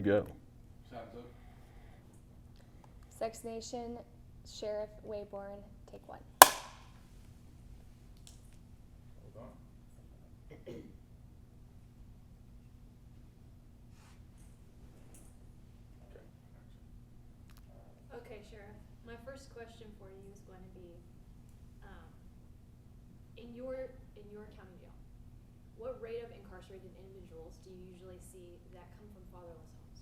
go. Sex Nation, Sheriff Waybourn, take one. Hold on. Okay, Sheriff. My first question for you is going to be, in your county jail, what rate of incarcerated individuals do you usually see that come from fatherless homes?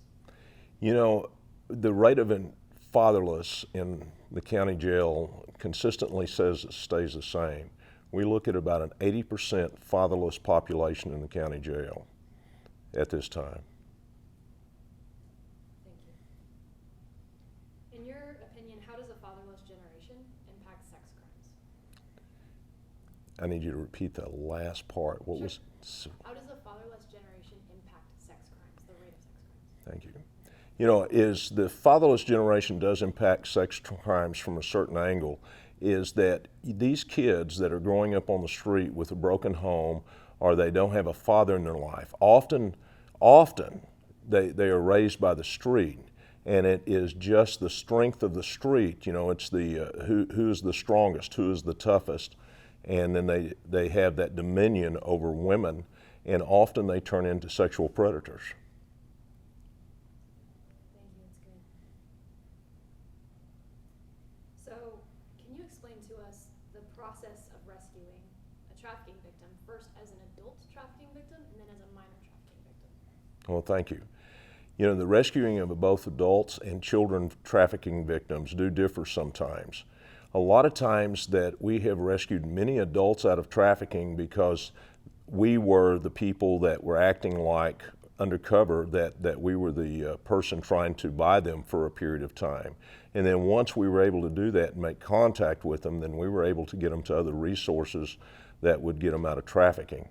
You know, the rate of fatherless in the county jail consistently stays the same. We look at about an 80% fatherless population in the county jail at this time. Thank you. In your opinion, how does a fatherless generation impact sex crimes? I need you to repeat that last part. What Sure. was? How does a fatherless generation impact sex crimes, the rate of sex crimes? Thank you. You know, is the fatherless generation does impact sex crimes from a certain angle, is that these kids that are growing up on the street with a broken home, or they don't have a father in their life, often they are raised by the street, and it is just the strength of the street. You know, it's the who is the strongest, who is the toughest, and then they have that dominion over women, and often they turn into sexual predators. Thank you, that's good. So, can you explain to us the process of rescuing a trafficking victim, first as an adult trafficking victim and then as a minor trafficking victim? Well, thank you. You know, the rescuing of both adults and children trafficking victims do differ sometimes. A lot of times that we have rescued many adults out of trafficking because we were the people that were acting like undercover, that we were the person trying to buy them for a period of time. And then once we were able to do that and make contact with them, then we were able to get them to other resources that would get them out of trafficking.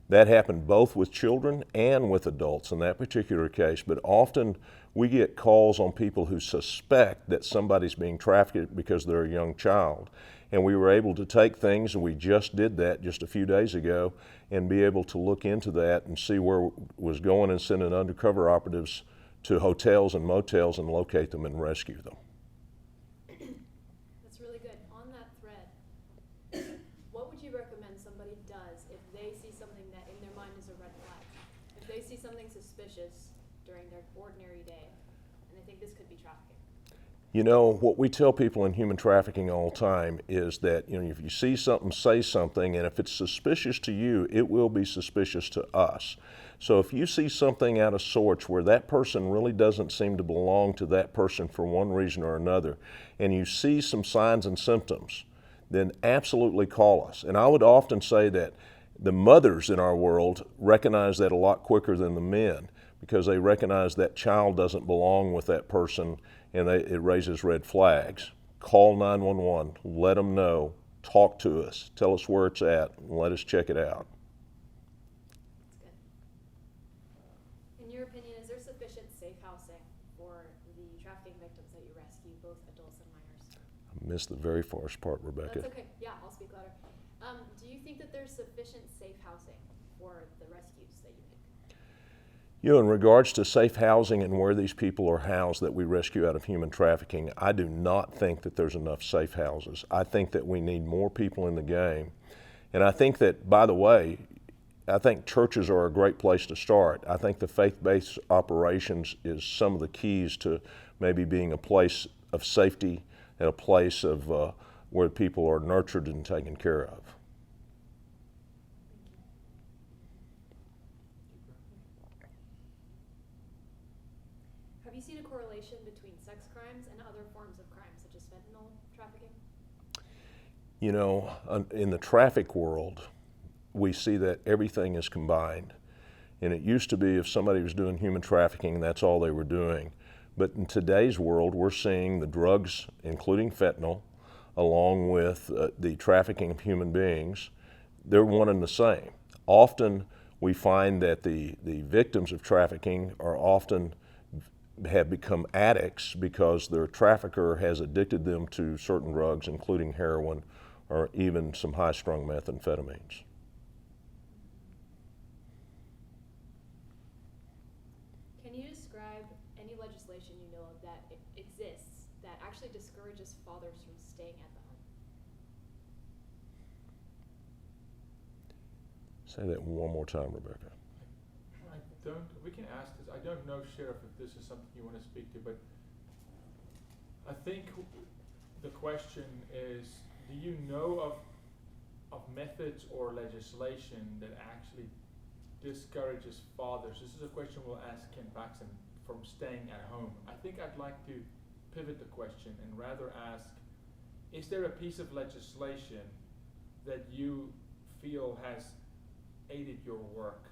That happened both with children and with adults in that particular case, but often we get calls on people who suspect that somebody's being trafficked because they're a young child. And we were able to take things, and we just did that just a few days ago, and be able to look into that and see where it was going and send in undercover operatives to hotels and motels and locate them and rescue them. That's really good. On that thread, what would you recommend somebody does if they see something that in their mind is a red flag? If they see something suspicious during their ordinary day and they think this could be trafficking? You know, what we tell people in human trafficking all the time is that, you know, if you see something, say something, and if it's suspicious to you, it will be suspicious to us. So if you see something out of sorts where that person really doesn't seem to belong to that person for one reason or another, and you see some signs and symptoms, then absolutely call us. And I would often say that the mothers in our world recognize that a lot quicker than the men, because they recognize that child doesn't belong with that person, and it raises red flags. Call 911, let them know, talk to us, tell us where it's at, and let us check it out. That's good. In your opinion, is there sufficient safe housing for the trafficking victims that you rescue, both adults and minors? I missed the very first part, Rebecca. That's okay. Yeah, I'll speak louder. Do you think that there's sufficient safe housing for the rescues that you make? You know, in regards to safe housing and where these people are housed that we rescue out of human trafficking, I do not think that there's enough safe houses. I think that we need more people in the game. And I think that, by the way, I think churches are a great place to start. I think the faith-based operations is some of the keys to maybe being a place of safety and a place of where people are nurtured and taken care of. Have you seen a correlation between sex crimes and other forms of crime, such as fentanyl trafficking? You know, in the traffic world, we see that everything is combined. And it used to be if somebody was doing human trafficking, that's all they were doing. But in today's world, we're seeing the drugs, including fentanyl, along with the trafficking of human beings. They're one and the same. Often we find that the victims of trafficking are often have become addicts because their trafficker has addicted them to certain drugs, including heroin or even some high-strung methamphetamines. Can you describe any legislation you know of that exists that actually discourages fathers from staying at the home? Say that one more time, Rebecca. We can ask this, I don't know, Sheriff, if this is something you want to speak to, but I think the question is, do you know of methods or legislation that actually discourages fathers? This is a question we'll ask Ken Paxson, from staying at home. I think I'd like to pivot the question and rather ask, is there a piece of legislation that you feel has aided your work,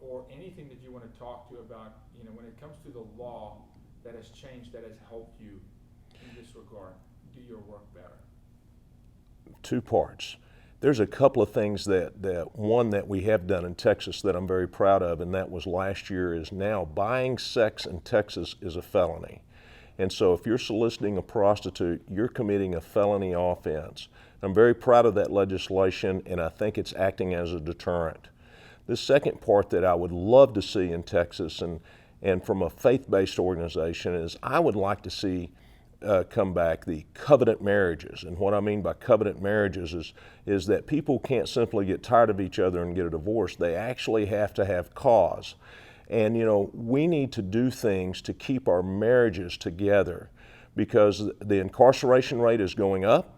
or anything that you want to talk to about, when it comes to the law that has changed, that has helped you in this regard do your work better? Two parts. There's a couple of things that one that we have done in Texas that I'm very proud of, and that was last year, is now buying sex in Texas is a felony. And so if you're soliciting a prostitute, you're committing a felony offense. I'm very proud of that legislation, and I think it's acting as a deterrent. The second part that I would love to see in Texas, and from a faith-based organization, is I would like to see come back the covenant marriages. And what I mean by covenant marriages is that people can't simply get tired of each other and get a divorce. They actually have to have cause. And we need to do things to keep our marriages together, because the incarceration rate is going up,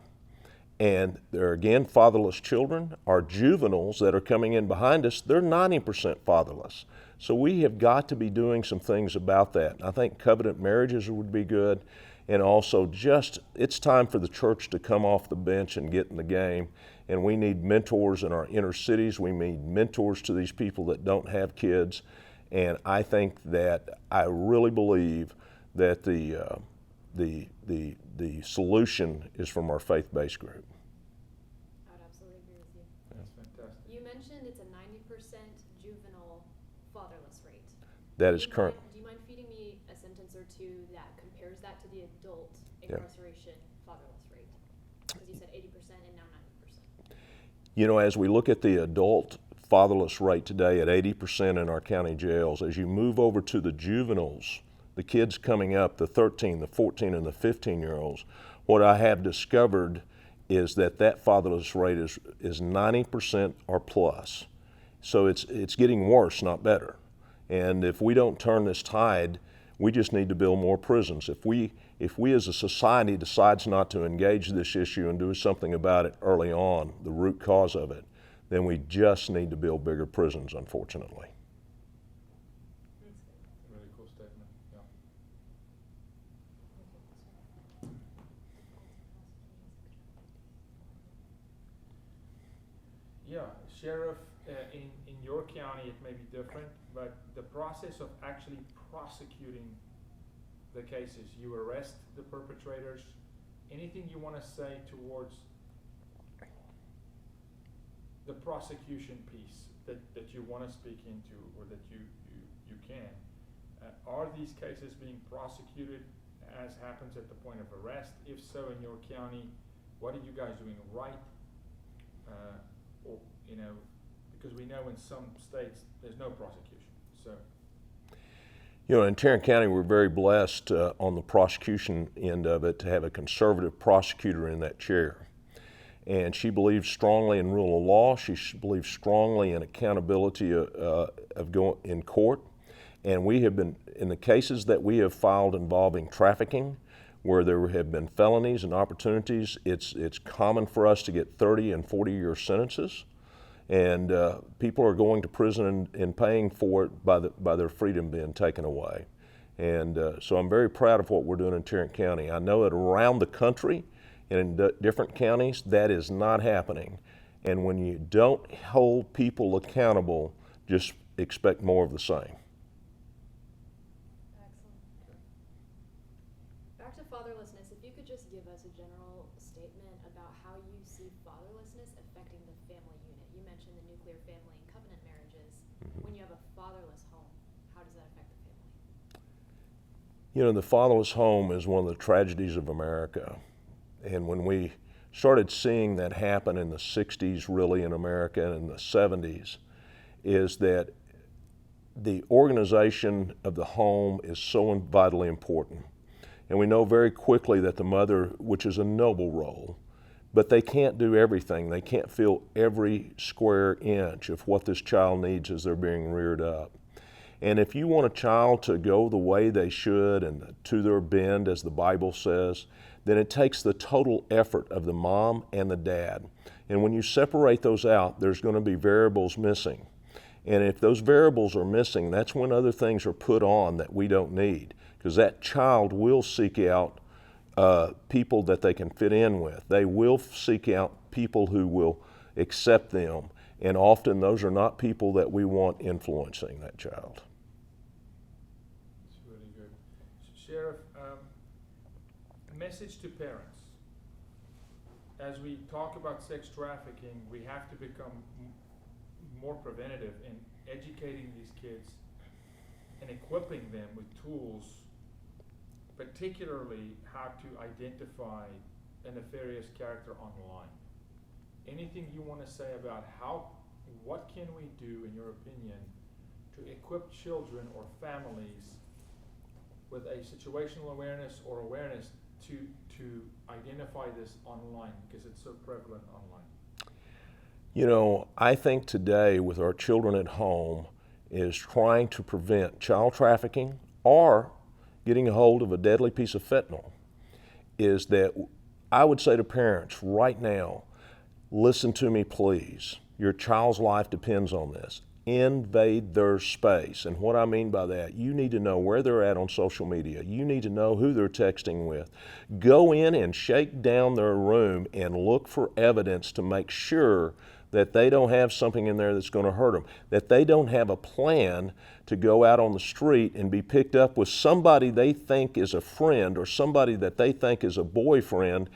and there are again fatherless children. Our juveniles that are coming in behind us, they're 90% fatherless. So we have got to be doing some things about that. I think covenant marriages would be good. And also it's time for the church to come off the bench and get in the game. And we need mentors in our inner cities. We need mentors to these people that don't have kids. And I think that I really believe that the solution is from our faith-based group. I would absolutely agree with you. That's fantastic. You mentioned it's a 90% juvenile fatherless rate. That is current. Do you mind feeding me a sentence or two that compares that to the adult incarceration fatherless rate? Because you said 80% and now 90%. As we look at the adult fatherless rate today at 80% in our county jails, as you move over to the juveniles, the kids coming up, the 13, the 14, and the 15-year-olds, what I have discovered is that fatherless rate is 90% or plus. So it's getting worse, not better. And if we don't turn this tide, we just need to build more prisons. If we as a society decides not to engage this issue and do something about it early on, the root cause of it, then we just need to build bigger prisons, unfortunately. Really cool statement. Yeah. Sheriff, in your county it may be different, but the process of actually prosecuting the cases, you arrest the perpetrators. Anything you want to say towards the prosecution piece that you want to speak into, or that you can? Are these cases being prosecuted as happens at the point of arrest? If so, in your county, what are you guys doing right? Because we know in some states there's no prosecution. So, in Tarrant County, we're very blessed on the prosecution end of it to have a conservative prosecutor in that chair. And she believes strongly in rule of law. She believes strongly in accountability of going in court. And we have been, in the cases that we have filed involving trafficking, where there have been felonies and opportunities, it's common for us to get 30 and 40-year sentences. And people are going to prison and paying for it by their freedom being taken away. And so I'm very proud of what we're doing in Tarrant County. I know that around the country and in different counties, that is not happening. And when you don't hold people accountable, just expect more of the same. Excellent. Back to fatherlessness, if you could just give us a general statement about how you see fatherlessness affecting the family unit. You mentioned the nuclear family and covenant marriages. Mm-hmm. When you have a fatherless home, how does that affect the family? The fatherless home is one of the tragedies of America. And when we started seeing that happen in the 60s, really, in America, and in the 70s, is that the organization of the home is so vitally important. And we know very quickly that the mother, which is a noble role, but they can't do everything. They can't fill every square inch of what this child needs as they're being reared up. And if you want a child to go the way they should and to their bend, as the Bible says, then it takes the total effort of the mom and the dad. And when you separate those out, there's going to be variables missing. And if those variables are missing, that's when other things are put on that we don't need, because that child will seek out people that they can fit in with. They will seek out people who will accept them, and often those are not people that we want influencing that child. That's really good. Sheriff, a message to parents. As we talk about sex trafficking, we have to become more preventative in educating these kids and equipping them with tools, particularly how to identify a nefarious character online. Anything you want to say about what can we do, in your opinion, to equip children or families with a situational awareness or awareness to identify this online, because it's so prevalent online? You know, I think today with our children at home is trying to prevent child trafficking or getting a hold of a deadly piece of fentanyl, is that I would say to parents right now, listen to me please. Your child's life depends on this. Invade their space. And what I mean by that, you need to know where they're at on social media. You need to know who they're texting with. Go in and shake down their room and look for evidence to make sure that they don't have something in there that's going to hurt them, that they don't have a plan to go out on the street and be picked up with somebody they think is a friend or somebody that they think is a boyfriend,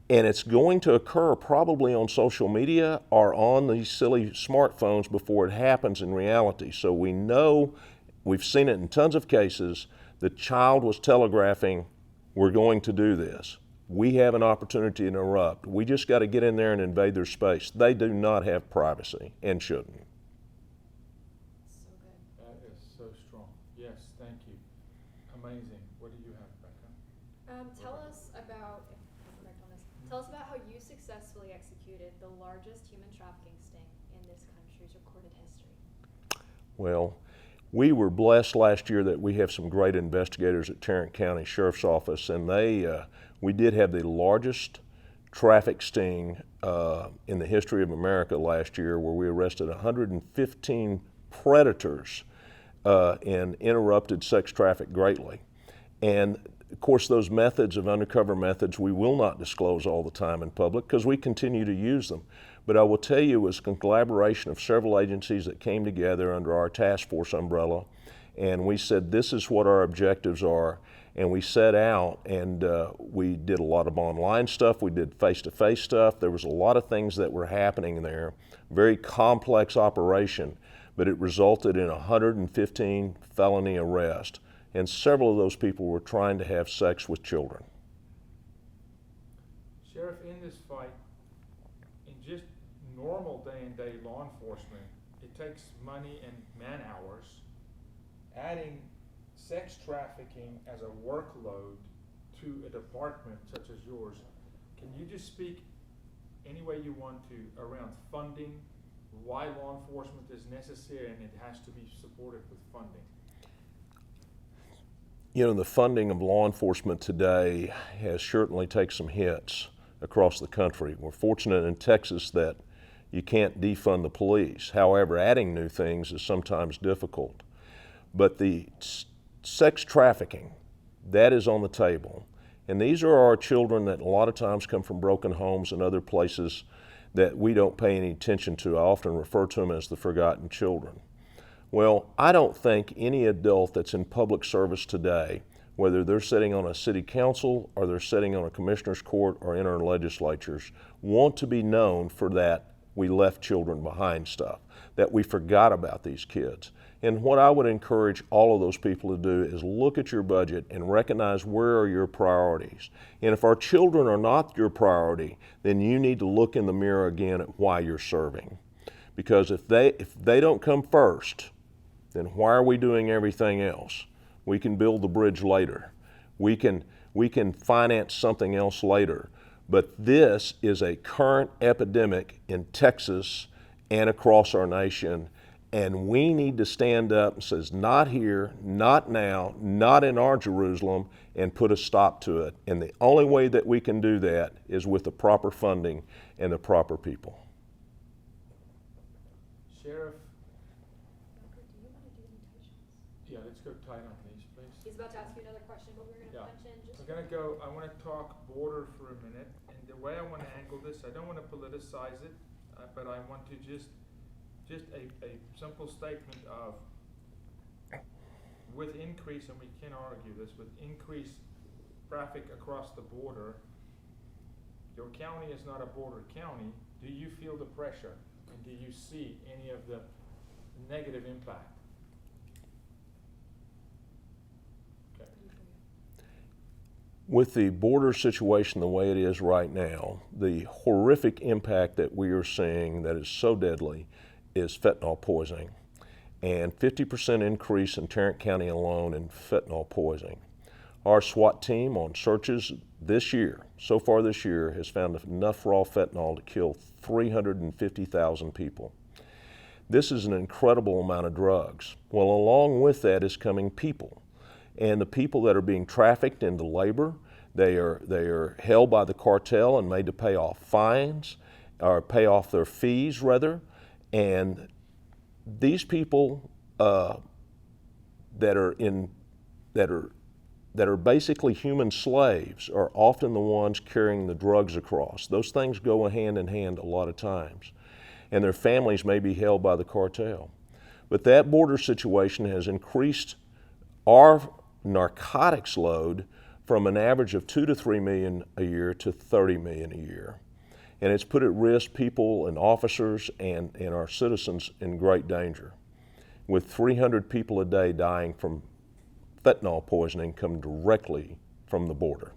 and it's going to occur probably on social media or on these silly smartphones before it happens in reality. So we know, we've seen it in tons of cases, the child was telegraphing, we're going to do this. We have an opportunity to interrupt. We just got to get in there and invade their space. They do not have privacy and shouldn't. So good. That is so strong. Yes, thank you. Amazing. What do you have, Becca? Tell us about, if I'm correct on this, tell us about how you successfully executed the largest human trafficking sting in this country's recorded history. Well, we were blessed last year that we have some great investigators at Tarrant County Sheriff's Office, and we did have the largest traffic sting in the history of America last year, where we arrested 115 predators and interrupted sex traffic greatly. And of course, those methods of undercover methods we will not disclose all the time in public because we continue to use them. But I will tell you, it was a collaboration of several agencies that came together under our task force umbrella, and we said this is what our objectives are, and we set out and we did a lot of online stuff, we did face-to-face stuff. There was a lot of things that were happening there, very complex operation, but it resulted in 115 felony arrests, and several of those people were trying to have sex with children. Sheriff, in this fight, in just normal day-and-day law enforcement, it takes money and man-hours. Adding sex trafficking as a workload to a department such as yours, can you just speak any way you want to around funding, why law enforcement is necessary and it has to be supported with funding? You know, the funding of law enforcement today has certainly taken some hits across the country. We're fortunate in Texas that you can't defund the police. However, adding new things is sometimes difficult. But the sex trafficking, that is on the table. And these are our children that a lot of times come from broken homes and other places that we don't pay any attention to. I often refer to them as the forgotten children. Well, I don't think any adult that's in public service today, whether they're sitting on a city council or they're sitting on a commissioner's court or in our legislatures, want to be known for that we left children behind stuff, that we forgot about these kids. And what I would encourage all of those people to do is look at your budget and recognize where are your priorities. And if our children are not your priority, then you need to look in the mirror again at why you're serving. Because if they don't come first, then why are we doing everything else? We can build the bridge later. We can finance something else later. But this is a current epidemic in Texas and across our nation, and we need to stand up and say, not here, not now, not in our Jerusalem, and put a stop to it. And the only way that we can do that is with the proper funding and the proper people. Sheriff, Walker, do you want to do invitations? yeah, let's go tight on these, please. He's about to ask you another question, but we're Yeah. gonna punch in just. I want to talk border for a minute, and the way I want to angle this, I don't want to politicize it, but I want to just a simple statement of, with increase, and we can argue this, with increased traffic across the border, your county is not a border county. Do you feel the pressure, and do you see any of the negative impact? Okay. With the border situation the way it is right now, the horrific impact that we are seeing that is so deadly is fentanyl poisoning, and 50% increase in Tarrant County alone in fentanyl poisoning. Our SWAT team on searches this year, so far this year, has found enough raw fentanyl to kill 350,000 people. This is an incredible amount of drugs. Well, along with that is coming people. And the people that are being trafficked into labor, they are held by the cartel and made to pay off fines, or pay off their fees rather. And these people that are basically human slaves are often the ones carrying the drugs across. Those things go hand in hand a lot of times. And their families may be held by the cartel. But that border situation has increased our narcotics load from an average of 2 to 3 million a year to 30 million a year. And it's put at risk people and officers and our citizens in great danger, with 300 people a day dying from fentanyl poisoning come directly from the border.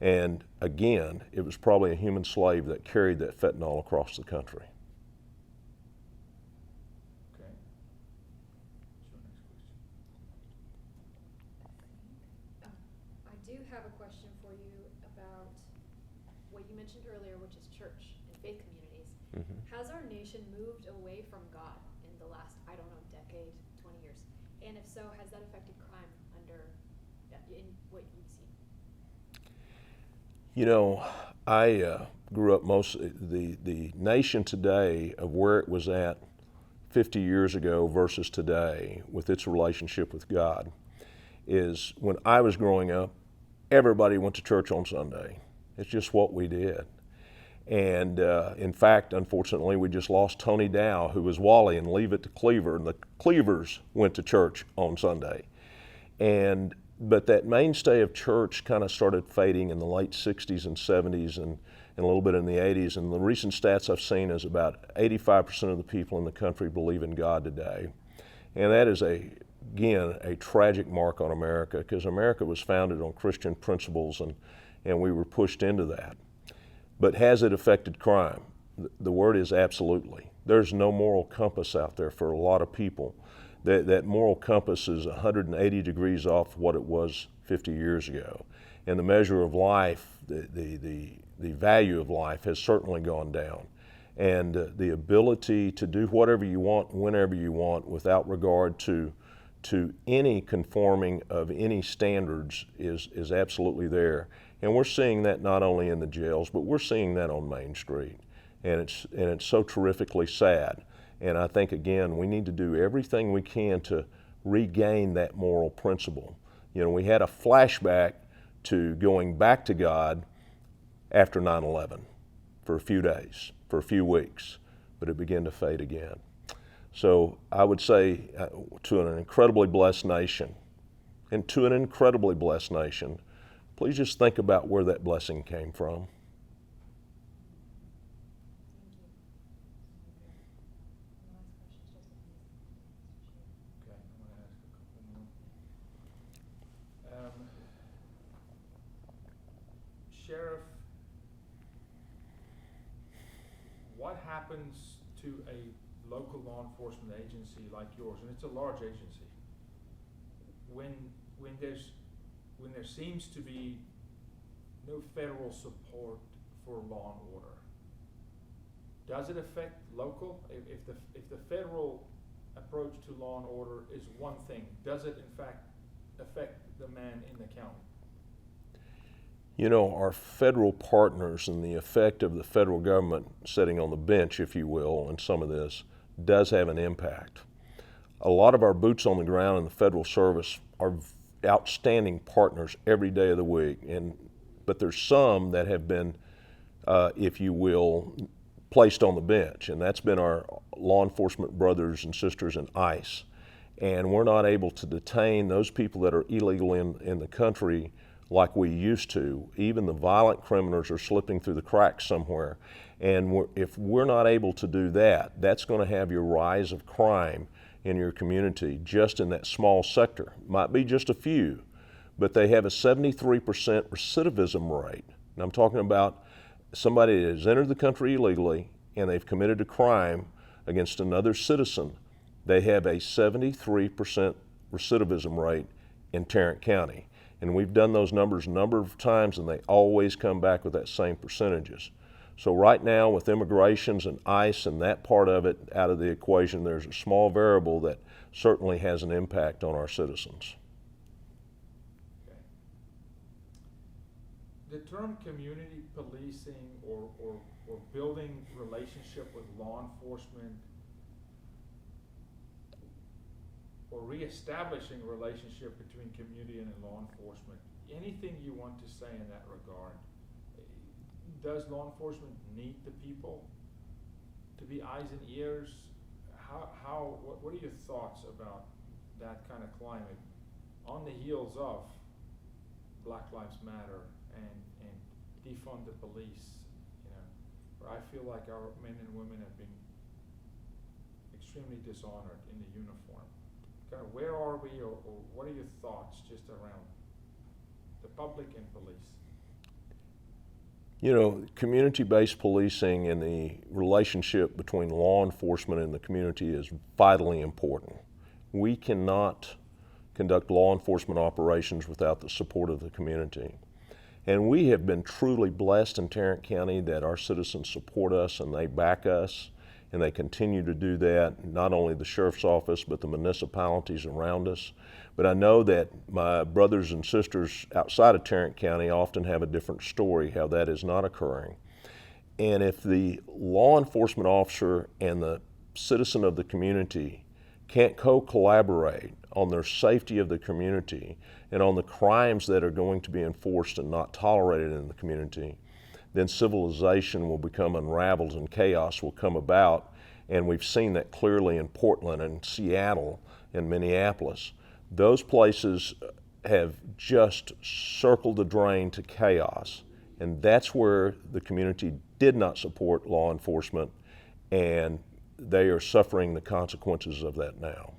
And again, it was probably a human slave that carried that fentanyl across the country. Okay. What's your next question? I do have a question for you about what you mentioned earlier, which is church and faith communities. Has our nation moved away from God in the last, I don't know, decade, 20 years? And if so, has that affected crime in what you've seen? You know, I grew up the nation today of where it was at 50 years ago versus today with its relationship with God is, when I was growing up, everybody went to church on Sunday. It's just what we did. And in fact, unfortunately, we just lost Tony Dow, who was Wally and Leave It to Cleaver, and the Cleavers went to church on Sunday. But that mainstay of church kind of started fading in the late 60s and 70s and a little bit in the 80s. And the recent stats I've seen is about 85% of the people in the country believe in God today. And that is, again, a tragic mark on America, because America was founded on Christian principles, and we were pushed into that. But has it affected crime? The word is absolutely. There's no moral compass out there for a lot of people. That moral compass is 180 degrees off what it was 50 years ago. And the measure of life, the value of life has certainly gone down. And the ability to do whatever you want, whenever you want, without regard to any conforming of any standards is absolutely there. And we're seeing that not only in the jails, but we're seeing that on Main Street. And it's so terrifically sad. And I think, again, we need to do everything we can to regain that moral principle. You know, we had a flashback to going back to God after 9/11 for a few days, for a few weeks, but it began to fade again. So I would say to an incredibly blessed nation, please just think about where that blessing came from. Okay, I'm going to ask a couple more. Sheriff, what happens to a local law enforcement agency like yours, and it's a large agency, when there seems to be no federal support for law and order, does it affect local? If the federal approach to law and order is one thing, does it in fact affect the man in the county? You know, our federal partners and the effect of the federal government sitting on the bench, if you will, in some of this does have an impact. A lot of our boots on the ground in the federal service are outstanding partners every day of the week, but there's some that have been, if you will, placed on the bench, and that's been our law enforcement brothers and sisters in ICE. And we're not able to detain those people that are illegal in the country like we used to. Even the violent criminals are slipping through the cracks somewhere. And if we're not able to do that, that's going to have your rise of crime in your community just in that small sector. Might be just a few, but they have a 73% recidivism rate. And I'm talking about somebody that has entered the country illegally and they've committed a crime against another citizen. They have a 73% recidivism rate in Tarrant County. And we've done those numbers a number of times, and they always come back with that same percentages. So right now, with immigrations and ICE and that part of it out of the equation, there's a small variable that certainly has an impact on our citizens. Okay. The term community policing or building relationship with law enforcement or reestablishing relationship between community and law enforcement, anything you want to say in that regard? Does law enforcement need the people to be eyes and ears? What are your thoughts about that kind of climate on the heels of Black Lives Matter and defund the police, where I feel like our men and women have been extremely dishonored in the uniform? Kind of where are we, or what are your thoughts just around the public and police? You know, community-based policing and the relationship between law enforcement and the community is vitally important. We cannot conduct law enforcement operations without the support of the community. And we have been truly blessed in Tarrant County that our citizens support us and they back us. And they continue to do that, not only the sheriff's office, but the municipalities around us. But I know that my brothers and sisters outside of Tarrant County often have a different story, how that is not occurring. And if the law enforcement officer and the citizen of the community can't co-collaborate on their safety of the community and on the crimes that are going to be enforced and not tolerated in the community, then civilization will become unraveled and chaos will come about. And we've seen that clearly in Portland and Seattle and Minneapolis. Those places have just circled the drain to chaos. And that's where the community did not support law enforcement, and they are suffering the consequences of that now.